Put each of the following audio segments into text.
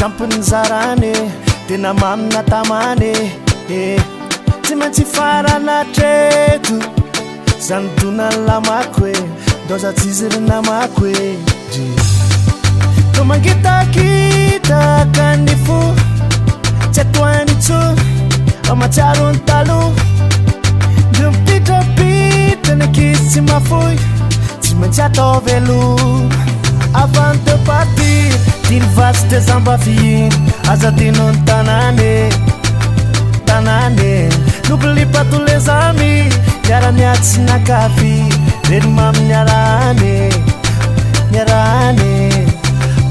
ampiny zarane tena mamina tamane tsy maintsy faranatreto zany donany lamako e doza tsizy namako e to mangitakitaka ny fo tsy atoany tso amatsiaro ny talo de mipitrapitra ny ankizy tsy mafoy tsy maintsy atao velo avant de partir tiny vasy de zamba fihiny azadino ny tanane n'oublie tous les amis miara-miatsy nakavy reny mamy miarane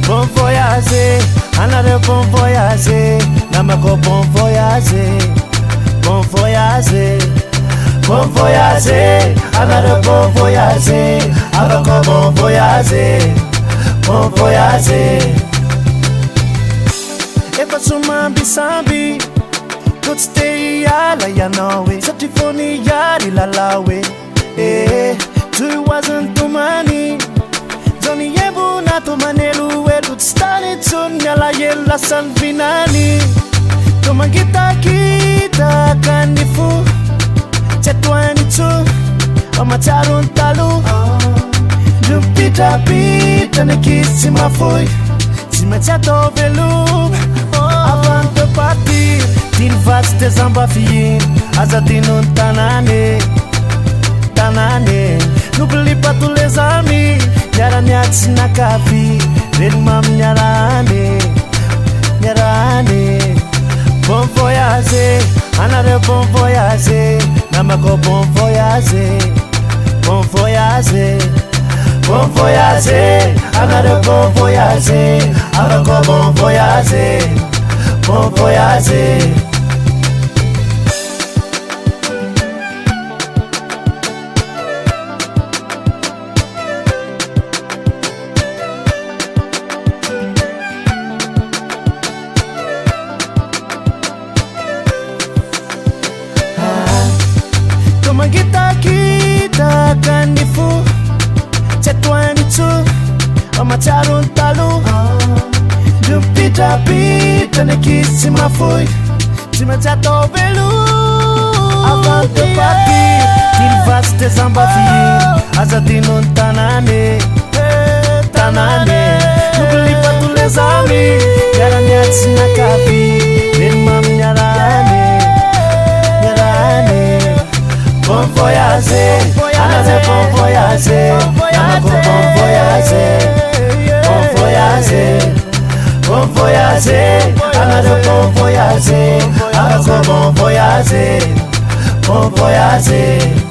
bon voyage anareo bon voyage namako bon voyage anareo bon voyage avako bon voyage efa somambisamby to tsy te hiala ianao e satria fô niary lalao e toy hoazany tomany zao niembona tomanelo elo tsy tany tsony miala elo lasany vinany to mangitakitaka ny fo tsy atoany tso amatsiaro ny talo de mipitrapitra ny ankizy tsy mafoy tsy maintsy atao veloma avant de partir tiny vasy de zamba fihiny azadino ny tanane n'oublie tous les amis miara-miatsy nakavy reny mamy miarane bon voyage anareo bon voyage namako bon voyage anareo bon voyage avako bon voyage to mangitakitaka ny fo tsy atoany tso amatsiaro ny talo de mipitrapitra ny ankizy tsy mafoy tsy maintsy atao velo avant de partir tiny vasy de zamba fihiny azadino ny tanane n'oublie tous les amis miara-miatsy nakavy reny mamy miarane bon voyage anareo bon voyage namako bon voyage anareo bon voyage avako bon voyage